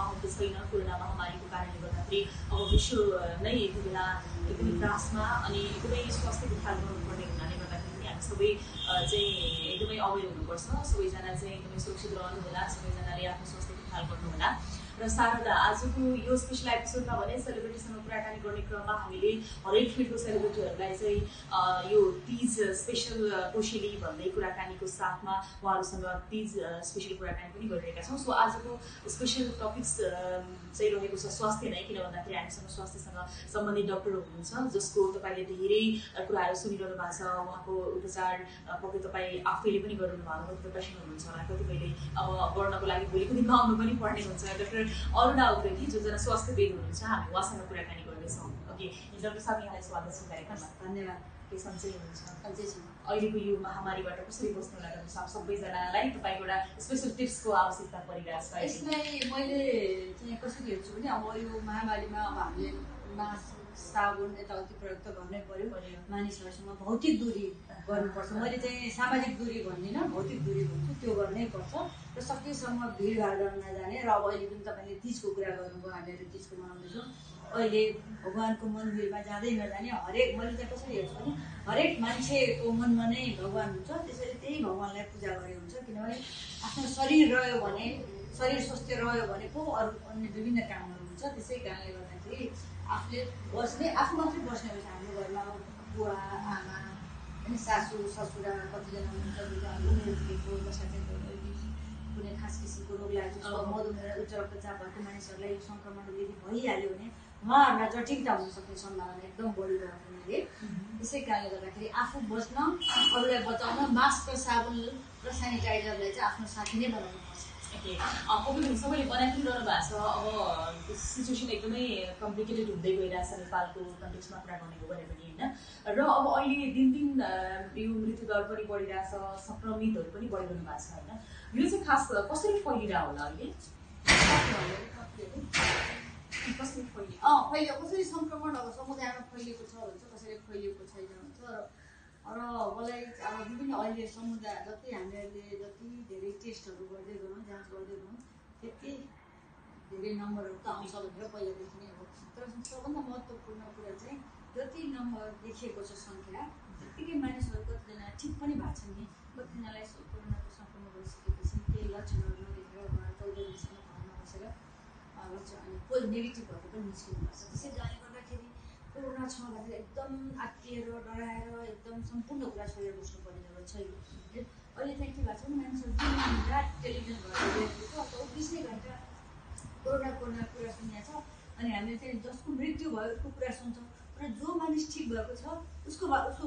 माहौल त छैन कोरोना महामारीको कारणले गर्दाखेरि। अब विश्व नै यति बेला एकदमै त्रासमा अनि एकदमै स्वास्थ्यको ख्याल गर्नुपर्ने हुनाले गर्दाखेरि पनि हामी सबै चाहिँ एकदमै अवेर हुनुपर्छ। सबैजना चाहिँ एकदमै सुरक्षित रहनुहोला, सबैजनाले आफ्नो स्वास्थ्यको ख्याल गर्नुहोला। र शारदा, आजको यो स्पेसल एपिसोडमा भने सेलिब्रिटीसँग कुराकानी गर्ने क्रममा हामीले हरेक फिल्डको सेलिब्रिटीहरूलाई चाहिँ यो तीज स्पेसल कोसेली भन्दै कुराकानीको साथमा उहाँहरूसँग तीज स्पेसल कुराकानी पनि गरिरहेका छौँ। सो आजको स्पेसल टपिक्स चाहिँ रहेको छ स्वास्थ्य नै, किन भन्दाखेरि हामीसँग स्वास्थ्यसँग सम्बन्धित डक्टर हुनुहुन्छ जसको तपाईँले धेरै कुराहरू सुनिरहनु भएको छ। उहाँको उपचार पक्कै तपाईँ आफैले पनि गरिरहनु भएको प्रिपरेसन हुनुहुन्छ होला, कतिपयले अब गर्नको लागि भोलिको दिनमा आउनु पनि पर्ने हुन्छ। डाक्टर अरुणा उप्रेती जोजना स्वास्थ्यविद हुनुहुन्छ, हामी उहाँसँग कुराकानी गर्दैछौँ। ओके डाक्टर साहब, यहाँलाई स्वागत छ कार्यक्रममा। धन्यवाद। के सन्चै हुनुहुन्छ? सन्चै छु। अहिलेको यो महामारीबाट कसरी बस्नु होला डाक्टर साहब? सबैजनालाई तपाईँको एउटा स्पेसल टिप्सको आवश्यकता परिरहेको छ। यसलाई मैले चाहिँ कसरी हेर्छु भने अब यो महामारीमा अब हामीले मास्क साबुन यताउति प्रयोग त गर्नै पर्यो। मानिसहरूसँग भौतिक दूरी गर्नुपर्छ। मैले चाहिँ सामाजिक दूरी भन्दिनँ, भौतिक दूरी भन्छु, त्यो गर्नै पर्छ। र सकेसम्म भिडभाड गर्न नजाने। र अब अहिले पनि तपाईँले तीजको कुरा गर्नुभयो, हामीहरू तीजको मनाउँदैछौँ। अहिले भगवान्को मन्दिरमा जाँदै नजाने। हरेक मैले चाहिँ कसरी हेर्छु भने हरेक मान्छेको मनमा नै भगवान् हुन्छ, त्यसैले त्यही भगवान्लाई पूजा गरे हुन्छ। किनभने आफ्नो शरीर रह्यो भने, शरीर स्वस्थ रह्यो भने पो अरू अन्य विभिन्न कामहरू हुन्छ। त्यसै कारणले गर्दाखेरि आफूले बस्ने, आफू मात्रै बस्ने हुन्छ। हाम्रो घरमा बुवा आमा अनि सासू ससुरा कतिजना हुनुहुन्छ, उमेर पुगेको बसाएको कुनै खास किसिमको रोग लागेको छ, मधुमेह उच्च रक्तचाप भएको मानिसहरूलाई यो सङ्क्रमण यदि भइहाल्यो भने उहाँहरूलाई जटिलता हुन सक्ने सम्भावना एकदम बढिरहेको हुनाले त्यसै कारणले गर्दाखेरि आफू बस्न, अरूलाई बचाउन मास्क र साबुन र सेनिटाइजरलाई चाहिँ आफ्नो साथी नै बनाउनुपर्छ। ओके, सबैले बनाइ पनि रहनु भएको छ। अब सिचुएसन एकदमै कम्प्लिकेटेड हुँदै गइरहेछ नेपालको कन्टेक्समा कुरा गर्ने हो भने पनि होइन। र अब अहिले दिनदिन यो मृत्युदर पनि बढिरहेछ, सङ्क्रमितहरू पनि बढिरहनु भएको छ होइन। यो चाहिँ खास कसरी फैलिरहेको होला अहिले? कसरी सङ्क्रमण अब समुदायमा फैलिएको छ भन्छ, कसरी फैलिएको छैन भन्छ। र मलाई अब विभिन्न अहिले समुदाय जति हामीहरूले जति धेरै टेस्टहरू गर्दै गयौँ, जाँच गर्दै गयौँ, त्यति धेरै नम्बरहरू त आउँछ भनेर पहिलादेखि नै हो। तर सबभन्दा महत्त्वपूर्ण कुरा चाहिँ जति नम्बर देखिएको छ सङ्ख्या, त्यत्तिकै मानिसहरू कतिजना ठिक पनि भएको छन् नि। कतिजनालाई कोरोनाको सङ्क्रमण भइसकेपछि केही लक्षणहरू नदेखेर 14 दिनसम्म घरमा बसेर अनि नेगेटिभ भएर पनि निस्किनु पर्छ। त्यसै कारणले गर्दाखेरि कोरोना छ भनेर एकदम आत्तिएर डराएर एकदम सम्पूर्ण कुरा छोडेर बस्नुपर्ने जरुरत छैन। अहिले चाहिँ के भएको छ भने मानिसहरू दिन रात टेलिभिजन हेरेको अथवा 24 घन्टा कोरोनाको कुरा सुनेको छ। अनि हामीले चाहिँ जसको मृत्यु भयो उसको कुरा सुन्छौँ, र जो मानिस ठिक भएको छ उसको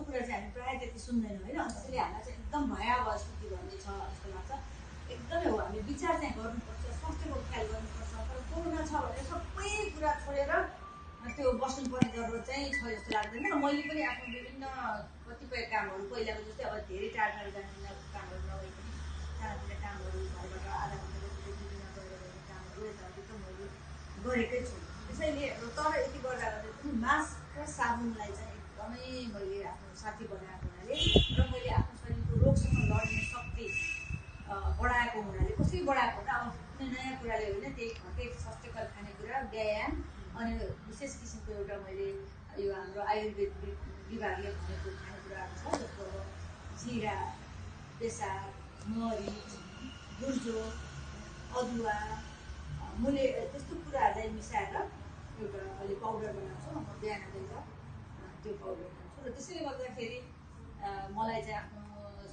कुरा चाहिँ हामी प्रायः त्यति सुन्दैनौँ होइन। त्यसैले हामीलाई चाहिँ एकदम भयावह स्थिति भन्ने छ जस्तो लाग्छ। एकदमै हो, हामी विचार चाहिँ गर्नुपर्छ, स्वास्थ्यको ख्याल गर्नुपर्छ। तर कोरोना छ भनेर सबै कुरा छोडेर त्यो बस्नुपर्ने जरुरत चाहिँ छ जस्तो लाग्दैन। र मैले पनि आफ्नो विभिन्न कतिपय कामहरू पहिलाको जस्तै अब धेरै टाढा जाने कामहरू नभए पनि सानातिना कामहरू घरबाट आधा घन्टा जति दिनमा गएर गर्ने कामहरू यताउति त मैले गरेकै छु। त्यसैले तर यति गर्दा पनि मास्क र साबुनलाई चाहिँ एकदमै मैले आफ्नो साथी बनाएको हुनाले र मैले आफ्नो शरीरको रोगसँग लड्ने शक्ति बढाएको हुनाले, कसरी बढाएको भने अब कुनै नयाँ कुराले होइन, त्यही घरकै स्वास्थ्यकर खानेकुरा, व्यायाम अनि विशेष किसिमको एउटा मैले यो हाम्रो आयुर्वेद विभागले भनेको खानेकुराहरू छ, जस्तो अब जिरा, बेसार, मरिच, गुर्जो, अदुवा, मुले त्यस्तो कुराहरूलाई मिसाएर एउटा अहिले पाउडर बनाउँछु। म बिहान बेलुका त्यो पाउडर बनाउँछु। र त्यसैले गर्दाखेरि मलाई चाहिँ आफ्नो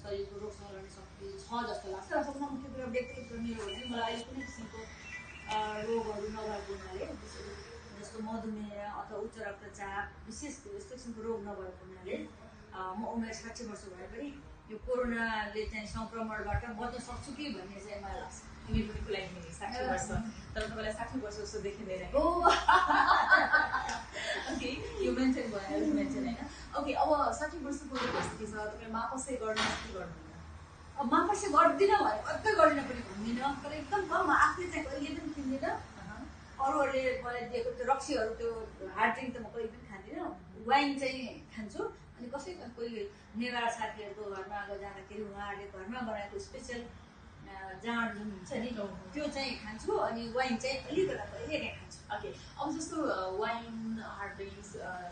शरीरको रोगसँग लड्ने शक्ति छ जस्तो लाग्छ। र सबभन्दा मुख्य कुरा व्यक्तिगत मेरो भने मलाई अहिले कुनै किसिमको रोगहरू नभएको हुनाले, जस्तो मधुमेह अथवा उच्च रक्तचाप विशेष यस्तो किसिमको रोग नभएको हुनाले म उमेर 60 वर्ष भए पनि यो कोरोनाले चाहिँ सङ्क्रमणबाट बच्न सक्छु कि भन्ने चाहिँ मलाई लाग्छ। तिमी पनि कुलाइदिने 60 वर्ष, तर तपाईँलाई 60 वर्ष जस्तो देखिँदैन। ओके, यो मेन्टेन भयो, हेल्थ मेन्टेन होइन। ओके, अब 60 वर्ष पुग्नु भइसकेछ, तपाईँ मापसे गर्न के गर्नुहुन्न? अब मापसे गर्दिनँ भने अझै गरिनँ पनि भन्दिनँ, तर एकदम कम आफूले चाहिँ कहिले पनि किन्दिनँ। अरूहरूले मलाई दिएको त्यो रक्सीहरू, त्यो हार्ड ड्रिङ्क त म कहिले पनि खाँदिनँ। वाइन चाहिँ खान्छु। अनि कसै कोही नेवार साथीहरूको घरमा जाँदाखेरि उहाँहरूले घरमा बनाएको स्पेसल जाँड जुन हुन्छ नि त्यो चाहिँ खान्छु अनि वाइन चाहिँ अलिकति कहिले खान्छु। ओके, अब जस्तो वाइन हार्ड ड्रिङ्क्स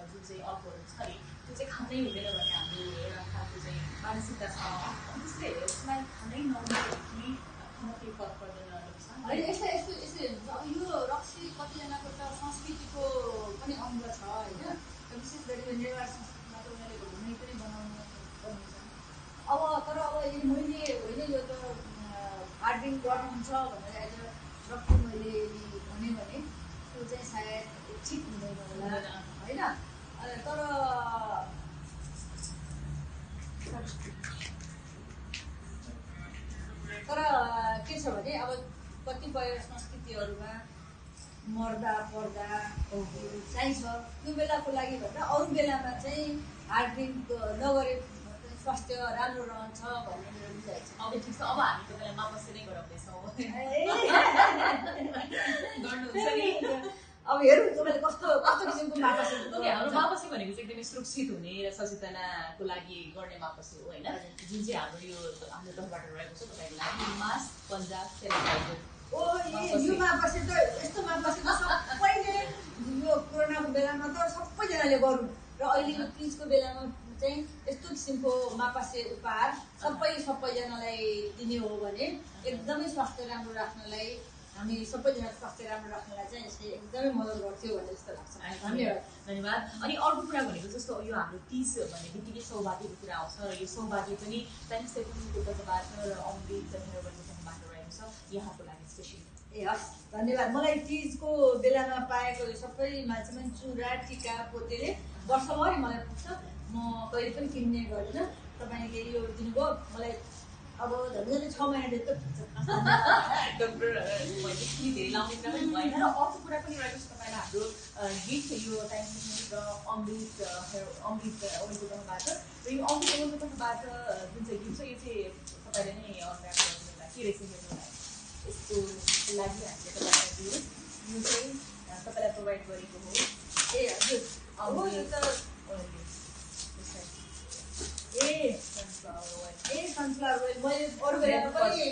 जुन चाहिँ अल्कोहल छ नि त्यो चाहिँ खानै हुँदैन भने हाम्रो एउटा खालको चाहिँ मानसिकता छ, त्यसले यसमा खानै नहुँदाखेरि खान केही फरक पर्दैन होइन। यस्तो यस्तो यस्तो हुन्छ। अब यो रक्सी कतिजनाको त संस्कृतिको पनि अङ्ग छ होइन, विशेष गरी यो नेवार संस्कृतिमा त उनीहरूले घुम्ने पनि बनाउनु गर्नुहुन्छ। अब तर अब मैले होइन यो त हार्ड ड्रिङ्क गर्नुहुन्छ भनेर एज अ रक्सी मैले भने त्यो चाहिँ सायद ठिक हुँदैन होला होइन। तर के छ भने अब कतिपय संस्कृतिहरूमा मर्दा पर्दा चाहिन्छ त्यो बेलाको लागि भन्दा अरू बेलामा चाहिँ हार्ड ड्रिङ्क नगरे स्वास्थ्य राम्रो रहन्छ भन्ने मेरो बुझाइ छ। अब ठिक छ, अब हामी तपाईँलाई मापसी नै गराउँदैछौँ गर्नुहुन्छ नि। अब हेरौँ तपाईँले कस्तो कस्तो किसिमको मापसी। हाम्रो मापसी भनेको चाहिँ एकदमै सुरक्षित हुने र सचेतनाको लागि गर्ने मापसी हो होइन, जुन चाहिँ हाम्रो यो हाम्रो तर्फबाट रहेको छ तपाईँको लागि मास पन्जाब सेनिटाइजर। यो मापसी त यस्तो मापसी त सबैले यो कोरोनाको बेलामा त सबैजनाले गरौँ र अहिले यो तिजको बेलामा चाहिँ यस्तो किसिमको मापसी उपहार सबैजनालाई दिने हो भने एकदमै स्वास्थ्य राम्रो राख्नलाई हामी सबैजना स्वास्थ्य राम्रो राख्नलाई चाहिँ यसले एकदमै मद्दत गर्थ्यो भन्ने जस्तो लाग्छ। धन्यवाद। अनि अर्को कुरा भनेको जस्तो यो हाम्रो तिज भन्ने बित्तिकै सौभाग्यको कुरा आउँछ र यो सौभाग्य पनि टाइम्स टेलिभिजनको तर्फबाट र अमृत हेयरबलको तर्फबाट रहेको छ यहाँको लागि स्पेसली। ए हस् धन्यवाद। मलाई तिजको बेलामा पाएको यो सबै मान्छेमा चुरा टिका पोतेले वर्षभरि मलाई पुग्छ, म कहिले पनि किन्ने गर्दिनँ। तपाईँले यो दिनुभयो मलाई, अब झन् 6 महिना जस्तो पुग्छ। डक्टर मैले धेरै लाउने कुरा पनि भएन। र अर्को कुरा पनि रहेको छ तपाईँलाई हाम्रो गिफ्ट यो टाइम्स टेलिभिजन र अमृत ओइलको तर्फबाट र यो अमृत ओइलको तर्फबाट जुन चाहिँ गिफ्ट छ यो चाहिँ तपाईँले नै अनऱ्याप गरिदिनु होला के रहेछ हेर्नुलाई यसको लागि हामीले तपाईँलाई दियो। यो चाहिँ तपाईँलाई प्रोभाइड गरेको हो। ए हजुर सनफ्लावर ओइल मैले अरू बेलामा पनि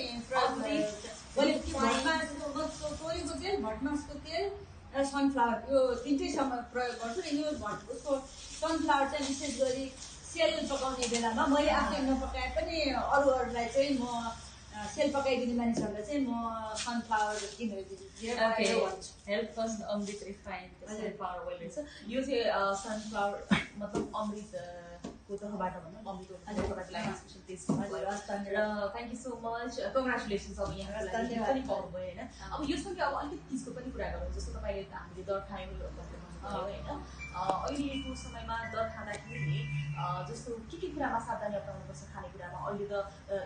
मैले तोरीको तेल भटमासको तेल र सनफ्लावर यो तिनटैसँग प्रयोग गर्छु। र यो उसको सनफ्लावर चाहिँ विशेष गरी सेल पकाउने बेलामा मैले आफै नपकाए पनि अरूहरूलाई चाहिँ म सेल पकाइदिने मानिसहरूलाई चाहिँ म सनफ्लावर किनेर दिन्छु। हेल्थ फर्स्ट अमृत रिफाइन्ड सनफ्लावर ओइल रहेछ यो चाहिँ सनफ्लावर मतलब अमृतको तर्फबाट भनौँ अमृतको तर्फबाट लागि स्पेसल टेस्ट भयो। र thank you so much, congratulations. अब यहाँको लागि पनि पाउनुभयो होइन। अब यसमा कि अब अलिकति चिजको पनि कुरा गरौँ जस्तो तपाईँले हामीले दर खायौँ होइन, अहिलेको समयमा दर खाँदाखेरि जस्तो के कुरामा सावधानी अपनाउनुपर्छ खानेकुरामा। अहिले त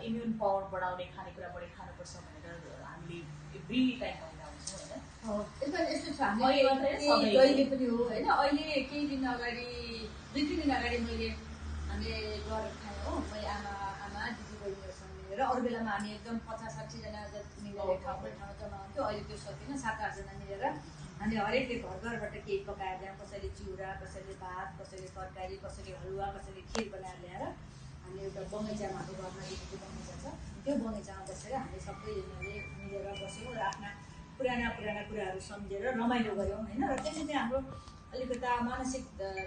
इम्युन पावर बढाउने खानेकुरा बढी खानुपर्छ भनेर हामीले एभ्री टाइम भनिरहेको हुन्छौँ होइन। यसमा यस्तो छ हामीले पनि हो होइन। अहिले केही दिन अगाडि 2-3 दिन अगाडि हामीले गरेर खायौँ हो। मैले आमा दिदी बहिनीहरूसँग मिलेर। अरू बेलामा हामी एकदम 50-60 जना जति मिलेर ठाउँमा जम्मा हुन्थ्यो। अहिले त्यो सकिन 7-8 जना मिलेर हामीले हरेकले घरबाट केही पकाएर ल्यायौँ। कसैले चिउरा, कसैले भात, कसैले तरकारी, कसैले हलुवा, कसैले खिर बनाएर ल्याएर हामीले एउटा बगैँचामा हाम्रो घरमा दिएको बगैँचा छ त्यो बगैँचामा बसेर हामी सबैजनाले मिलेर बस्यौँ र आफ्ना पुराना कुराहरू सम्झेर रमाइलो गऱ्यौँ होइन। र त्यसले चाहिँ हाम्रो अलिकता मानसिक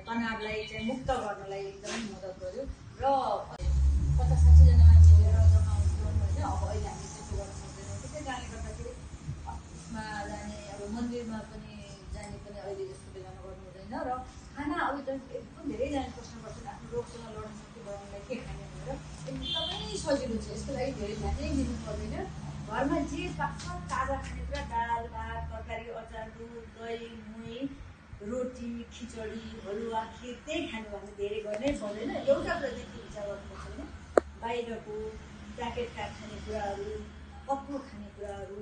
तनावलाई चाहिँ मुक्त गर्नलाई एकदमै मद्दत गर्यो। र 50-60 जना मिलेर जम्मा हुन्छौँ होइन। अब अहिले हामी त्यस्तो गर्न सक्दैनौँ। त्यसै कारणले गर्दाखेरि अफिसमा जाने अब मन्दिरमा पनि जाने पनि अहिले जस्तो बेलामा गर्नु हुँदैन। र खाना अब त एकदम धेरैजनाले प्रश्न गर्छन् आफ्नो रोगसँग लड्न सक्ने बनाउनलाई के खाने भनेर। एकदमै सजिलो छ, यसको लागि धेरै ध्यानै दिनु पर्दैन। घरमा जे पाक्छ ताजा खानेकुरा दाल भात तरकारी अचार दुध दही मुही रोटी खिचडी हलुवा खिर त्यही खानु भने धेरै गर्नै पर्दैन। एउटा प्रति विचार गर्नुपर्छ भने बाहिरको प्याकेटका खानेकुराहरू पक्को खानेकुराहरू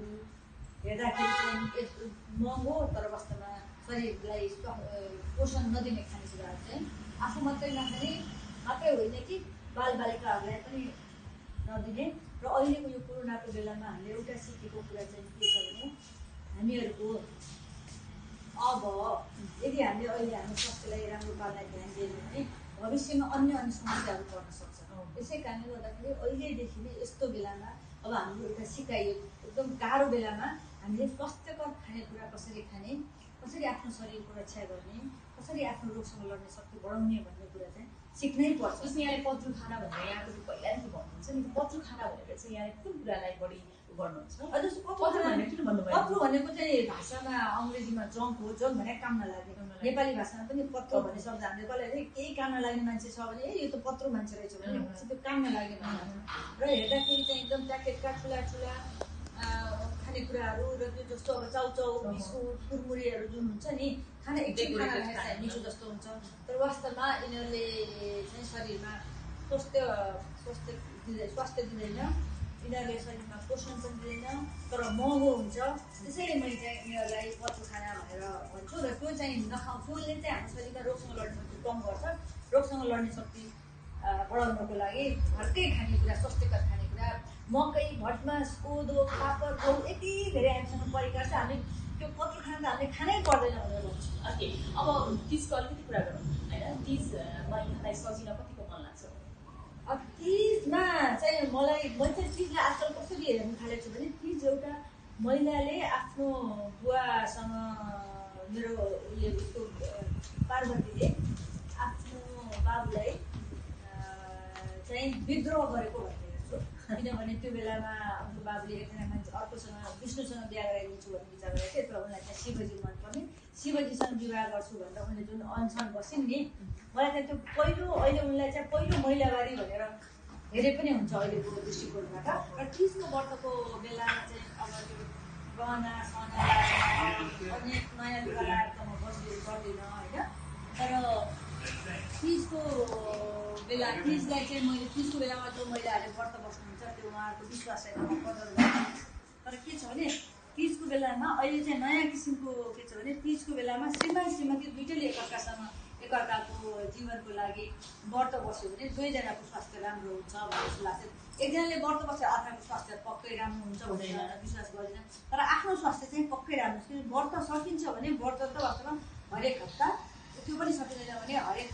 हेर्दाखेरि चाहिँ महँगो तर वास्तवमा शरीरलाई पोषण नदिने खानेकुराहरू चाहिँ आफू मात्रै नखाने मात्रै होइन कि बालबालिकाहरूलाई पनि नदिने। र अहिलेको यो कोरोनाको बेलामा हामीले एउटा सिकेको कुरा चाहिँ के छ भने हामीहरूको अब यदि हामीले अहिले हाम्रो स्वास्थ्यलाई राम्रो पार्नलाई ध्यान दिएन भने भविष्यमा अन्य समस्याहरू पर्न सक्छ। त्यसै कारणले गर्दाखेरि अहिलेदेखि नै यस्तो बेलामा अब हाम्रो एउटा सिकाइयो एकदम गाह्रो बेलामा हामीले स्वास्थ्यकर खानेकुरा कसरी खाने, कसरी आफ्नो शरीरको रक्षा गर्ने, कसरी आफ्नो रोगसँग लड्ने शक्ति बढाउने भन्ने कुरा चाहिँ सिक्नै पर्छ। जस्तो यहाँले पत्रु खाना भनेर यहाँको चाहिँ पहिलादेखि भन्नुहुन्छ नि, पत्रु खाना भनेर चाहिँ यहाँले कुन कुरालाई बढी गर्नुहुन्छ? पत्रु भनेको चाहिँ भाषामा अङ्ग्रेजीमा जङ्क हो, जङ्क भने काम नलाग्ने। नेपाली भाषामा पनि पत्रो भन्ने शब्द हामीले कसैले केही काम नलाग्ने मान्छे छ भने यो त पत्रो मान्छे रहेछ भने त्यो काम नलाग्ने भन्नु। र हेर्दाखेरि चाहिँ एकदम प्याकेटका ठुला ठुला खानेकुराहरू र त्यो जस्तो अब चाउचाउ बिस्कुट कुरमुरीहरू जुन हुन्छ नि खाना एकछिन खाना खाए मिठो जस्तो हुन्छ, तर वास्तवमा यिनीहरूले चाहिँ शरीरमा स्वास्थ्य दिँदैन, यिनीहरूले शरीरमा पोषण पनि दिँदैन, तर महँगो हुन्छ। त्यसैले मैले चाहिँ यिनीहरूलाई पत्रो खाना भनेर भन्छु र त्यो चाहिँ नखाउँ। त्यसले चाहिँ हाम्रो शरीरमा रोगसँग लड्ने शक्ति कम गर्छ। रोगसँग लड्ने शक्ति बढाउनको लागि घरकै खानेकुरा, स्वास्थ्यकर खानेकुरा, मकै, भटमास, कोदो, पापड, गहुँ यति धेरै हामीसँग परिकार छ। हामी त्यो पत्रो खाना त हामीले खानै पर्दैन भनेर भन्छु। ओके, अब तिजको अलिकति कुरा गरौँ होइन। तिजमा यहाँलाई सजिन कतिको मन लाग्छ? अब तिजमा चाहिँ मैले चाहिँ तिजलाई आजकल कसरी हेर्नु थालेको छु भने तिज एउटा महिलाले आफ्नो बुवासँग मेरो उयो उसको पार्वतीले आफ्नो बाबुलाई चाहिँ विद्रोह गरेको भन्ने छु। किनभने त्यो बेलामा आफ्नो बाबुले एकजना मान्छे अर्कोसँग विष्णुसँग बिहा गराइदिन्छु भन्ने विचार गरेको थियो, तर उनलाई चाहिँ शिवजी मनपर्ने, शिवजीसँग विवाह गर्छु भनेर उनले जुन अनसन बसिन् नि, मलाई चाहिँ त्यो पहिलो अहिले उनलाई चाहिँ पहिलो महिलावादी भनेर हेरे पनि हुन्छ अहिलेको दृष्टिकोणबाट। र तिजको व्रतको बेलामा चाहिँ अब त्यो गहना सहना अनेक नयाँ लुगा लगाएर त म बस्दिनँ गर्दिनँ होइन, तर तिजको बेला तिजलाई चाहिँ मैले तिजको बेलामा जो महिलाहरूले व्रत बस्नुहुन्छ त्यो उहाँहरूको विश्वासलाई म कदर गर्छु। तर के छ भने तिजको बेलामा अहिले चाहिँ नयाँ किसिमको के छ भने तिजको बेलामा श्रीमान श्रीमती दुइटैले एकअर्काको जीवनको लागि व्रत बस्यो भने दुवैजनाको स्वास्थ्य राम्रो हुन्छ भन्ने जस्तो लाग्छ। एकजनाले व्रत बस्यो अर्काको स्वास्थ्य पक्कै राम्रो हुन्छ भनेर विश्वास गर्दैन, तर आफ्नो स्वास्थ्य चाहिँ पक्कै राम्रो हुन्छ। किनभने व्रत सकिन्छ भने व्रत त वास्तवमा हरेक हप्ता, त्यो पनि सकिँदैन भने हरेक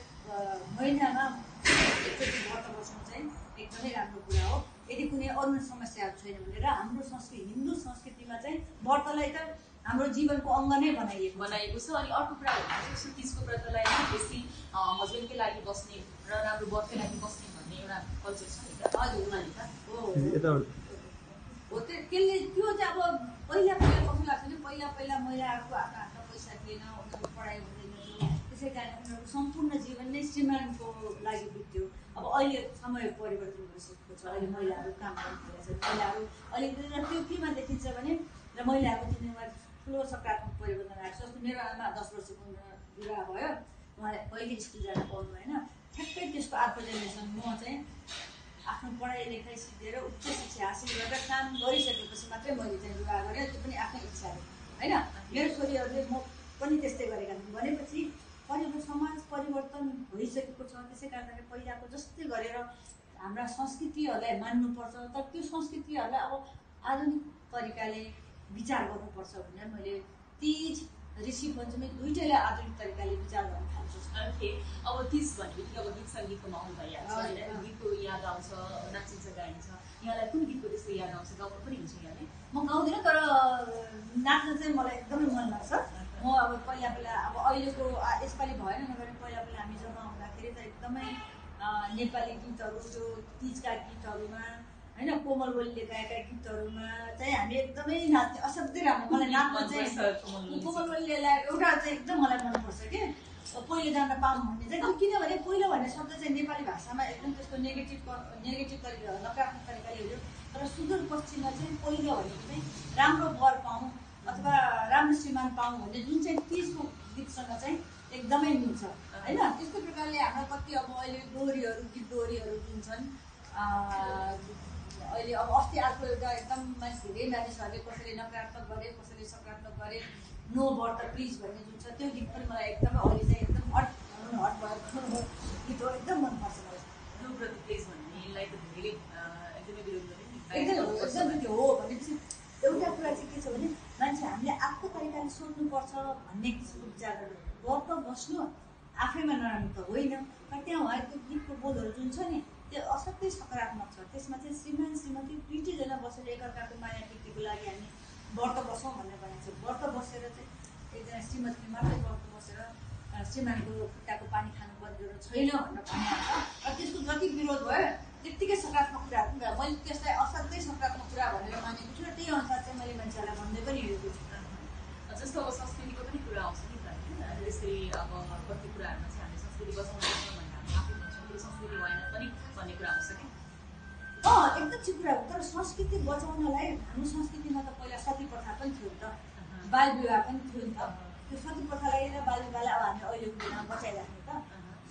महिनामा एकचोटि व्रत बस्नु चाहिँ एकदमै राम्रो कुरा हो। यदि कुनै अरू समस्याहरू छैन भने। र हाम्रो हिन्दू संस्कृतिमा चाहिँ व्रतलाई त हाम्रो जीवनको अङ्ग नै बनाइएको छ। अनि अर्को कुरा भनेको तिजको व्रतलाई बेसी हस्बेन्डकै लागि बस्ने र राम्रो व्रतकै लागि बस्ने भन्ने एउटा कल्चर छ नि त। हजुर हो त्यसले त्यो चाहिँ अब पहिला कस्तो लाग्छ भने पहिला महिलाहरूको आफ्नो हातमा पैसा थिएन, उनीहरूको पढाइ हुँदैन थियो, त्यसै कारण उनीहरूको सम्पूर्ण जीवन नै श्रीमानको लागि बित्यो। अब अहिले समय परिवर्तन भइसकेको छ, अहिले महिलाहरू काम गर्न थालेको छ। महिलाहरू अहिले त्यो केमा देखिन्छ भने र महिलाहरूको जिन्दगीमा ठुलो सकारात्मक परिवर्तन आएको छ। जस्तो मेरो आमा 10 वर्षको विवाह भयो, उहाँले कहिले स्कुल जान पाउनु भएन। ठ्याक्कै त्यसको अर्को जेनेरेसन म चाहिँ आफ्नो पढाइ लेखाइ सिकेर उच्च शिक्षा हासिल गरेर काम गरिसकेपछि मात्रै मैले चाहिँ विवाह गरेँ, त्यो पनि आफ्नै इच्छाले होइन। मेरो छोरीहरूले म पनि त्यस्तै गरेका छन् भनेपछि समाज परिवर्तन भइसकेको छ। त्यसै कारणले पहिलाको जस्तै गरेर हाम्रा संस्कृतिहरूलाई मान्नुपर्छ, तर त्यो संस्कृतिहरूलाई अब आधुनिक तरिकाले विचार गर्नुपर्छ भनेर मैले तिज ऋषि पञ्चमी दुइटैलाई आधुनिक तरिकाले विचार गर्न थाल्छु। अब तिज भनेपछि अब गीत सङ्गीतको माहौल भइहाल्छ होइन, गीतको याद आउँछ, नाचिन्छ गाइन्छ। यहाँलाई कुन गीतको त्यस्तो याद आउँछ? गाउनु पनि हुन्छ यहाँले? म गाउँदिनँ, तर नाच्न चाहिँ मलाई एकदमै मन लाग्छ। म अब पहिला अब अहिलेको यसपालि भएन नभए पहिला हामी जम्मा हुँदाखेरि त एकदमै नेपाली गीतहरू त्यो तिजका गीतहरूमा होइन कोमल बोलीले गाएका गीतहरूमा चाहिँ हामी एकदमै नाच्थ्यौँ। असाध्यै राम्रो मलाई नाच्न चाहिँ कोमल बोलीले एउटा चाहिँ एकदम मलाई मनपर्छ कि पहिलो जान पाऊँ भन्ने चाहिँ। किनभने पहिलो भन्ने शब्द चाहिँ नेपाली भाषामा एकदम त्यस्तो नेगेटिभ तरिका नकारात्मक तरिकाले हेऱ्यो, तर सुदूरपश्चिममा चाहिँ पहिलो भनेको चाहिँ राम्रो वर पाऊँ अथवा राम्रो श्रीमान पाऊँ भन्ने जुन चाहिँ तिजको गीतसँग चाहिँ एकदमै मिल्छ होइन। त्यस्तो प्रकारले हाम्रो कति अब अहिले गीत दोहोरीहरू जुन छन् अहिले अब अस्ति अर्को एउटा एकदम धेरै मानिसहरूले कसैले नकारात्मक गरे, कसैले सकारात्मक गरे, नो व्रत प्लिज भन्ने जुन छ त्यो गीत पनि मलाई एकदमै अहिले चाहिँ एकदम हट भएको गीत हो, एकदम मनपर्छ मलाई। नो व्रत प्लिज भन्नेलाई त धेरै एकदमै विरोध गरेँ एकदम हो। भनेपछि एउटा कुरा चाहिँ के छ भने मान्छे हामीले आफ्नो तरिकाले सोध्नुपर्छ भन्ने किसिमको विचार गर्नु। व्रत बस्नु आफैमा नराम्रो त होइन, तर त्यहाँ उहाँको गीतको बोलहरू जुन छ नि त्यो असाध्यै सकारात्मक छ। त्यसमा चाहिँ श्रीमान श्रीमती दुईजना बसेर एकअर्काको माया प्रीतिको लागि हामी व्रत बसौँ भनेर भनेको छ। व्रत बसेर चाहिँ एकजना श्रीमतीले मात्रै व्रत बसेर श्रीमानको खुट्टाको पानी खानुपर्ने जरुरत छैन भनेर भनेको छ। र त्यसको जति विरोध भयो त्यत्तिकै सकारात्मक कुराहरू पनि भयो। मैले त्यसलाई असाध्यै सकारात्मक कुरा भनेर मानेको छु र त्यही अनुसार चाहिँ मैले मान्छेहरूलाई भन्दै पनि हिँडेको छु। जस्तो अब संस्कृतिको पनि कुरा आउँछ नि त होइन, त्यसरी अब कति कुराहरूमा चाहिँ हामीले संस्कृति बचाउनुपर्छ भनेर हामी आफै भन्छौँ, त्यो संस्कृति भएन पनि भन्ने कुरा आउँछ क्या। एकदम ठिक कुरा हो। तर संस्कृति बचाउनलाई हाम्रो संस्कृतिमा त पहिला सती प्रथा पनि थियो नि त, बाल विवाह पनि थियो नि त। त्यो सती प्रथालाई र बाल विवाहलाई अब हामीले अहिलेको दिनमा बचाइराख्ने त।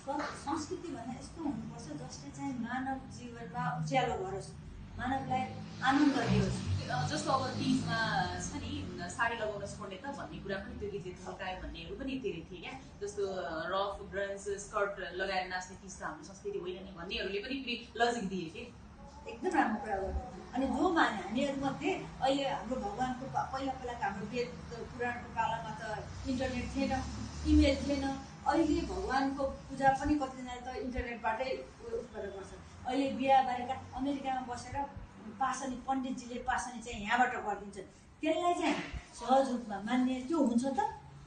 संस्कृति भन्दा यस्तो हुनुपर्छ जसले चाहिँ मानव जीवनमा उज्यालो गरोस्, मानवलाई आनन्द दियोस्। जस्तो अब तिजमा छ नि साडी लगाउन छोड्ने त भन्ने कुरा पनि त्यो गीतले थल्कायो भन्नेहरू पनि धेरै थिए क्या। जस्तो रफ ड्रेस स्कर्ट लगाएर नाच्ने तिज त हाम्रो संस्कृति होइन नि भन्नेहरूले पनि फेरि लजिक दिए कि। एकदम राम्रो कुरा गर्नु। अनि जो माने हामीहरूमध्ये अहिले हाम्रो भगवान्को पहिलाको हाम्रो वेद पुराणको कालमा त इन्टरनेट थिएन, इमेल थिएन। अहिले भगवान्को पूजा पनि कतिजनाले त इन्टरनेटबाटै उसबाट गर्छ। अहिले बिहा बारीका अमेरिकामा बसेर पासनी पण्डितजीले पासनी चाहिँ यहाँबाट गरिदिन्छन्। त्यसलाई चाहिँ सहज रूपमा मान्ने त्यो हुन्छ त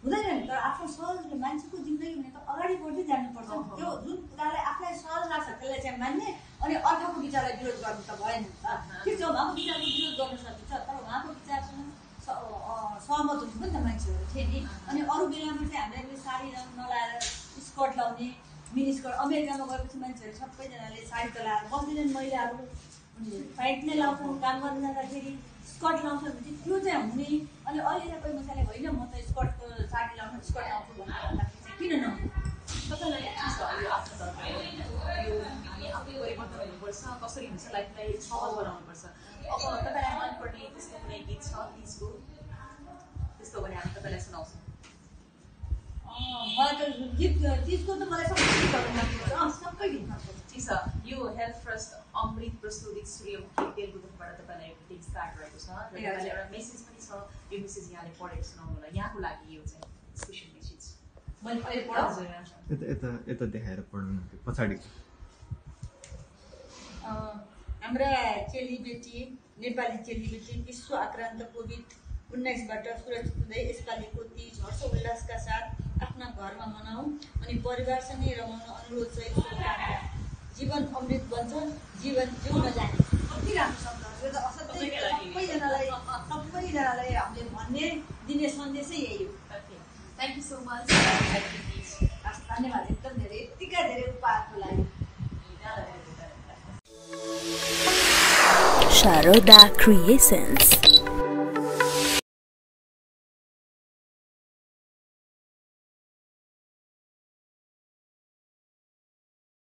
हुँदैन नि। तर आफ्नो सहज रूपले मान्छेको जिन्दगी भने त अगाडि बढ्दै जानुपर्छ। त्यो जुन कुरालाई आफूलाई सहज लाग्छ त्यसलाई चाहिँ मान्ने अनि अर्काको विचारलाई विरोध गर्नु त भएन। ठिक छ, उहाँको विचारको विरोध गर्न सकिन्छ, तर उहाँको विचारसँग सहमत हुनु पनि त मान्छेहरू थिए नि। अनि अरू बेलामा चाहिँ हामीले साडी नलाएर स्कर्ट लाउने, मिनी स्कर्ट। अमेरिकामा गएपछि मान्छेहरू सबैजनाले साडी त लाएर बस्दैनन्, महिलाहरू फाइट नै लाउँछन्, काम गर्न जाँदाखेरि स्कर्ट लाउँछन् भने त्यो चाहिँ हुने। अनि अहिले कोही मान्छेले होइन म त स्कर्टको साडी लाउनु स्कर्ट लाउँछु भनेर भन्दाखेरि चाहिँ किन नहुने? तपाईँलाई के छ यो आफ्नो धर्म यो हामी आफै परिवर्तन हुनुपर्छ, कसरी हुन्छ लाइफलाई सहज बनाउनुपर्छ। अब तपाईँलाई मनपर्ने त्यस्तो कुनै गीत छ तिजको, त्यस्तो भने हामी तपाईँलाई सुनाउँछौँ। मलाई त गीत तिजको त मलाई सबै गीतहरू मनपर्छ, सबै गीत मनपर्छ। ठिक छ, यो हेल्थ ट्रस्ट अमृत प्रस्तुति सूर्यमुखी तेलको तर्फबाट तपाईँलाई एउटा टिम स्टार्ट भएको छ र तपाईँलाई एउटा मेसेज पनि छ। यो मेसेज यहाँले पढेर सुनाउनुलाई यहाँको लागि यो चाहिँ स्पेसल मेसेज। मैले अहिले पढाउँछु यता देखाएर पढ्नु पछाडि। हाम्रा चेलीबेटी नेपाली चेलीबेटी विश्व आक्रान्त कोभिड-19बाट सुरक्षित हुँदै यसपालिको तीज हर्षोल्लासका साथ आफ्ना घरमा मनाऊ अनि परिवारसँगै रमाउन अनुरोध सहित शुभकामना। जीवन अमृत बन्छ, जीवन जिउन जाने। कति राम्रो शब्द हो। यो त असाध्यै सबैजनालाई हामीले भन्ने दिने सन्देशै यही हो। Thank you so much. धन्यवाद एकदम धेरै, यत्तिका धेरै उपहारको लागि। Sharoda Creations.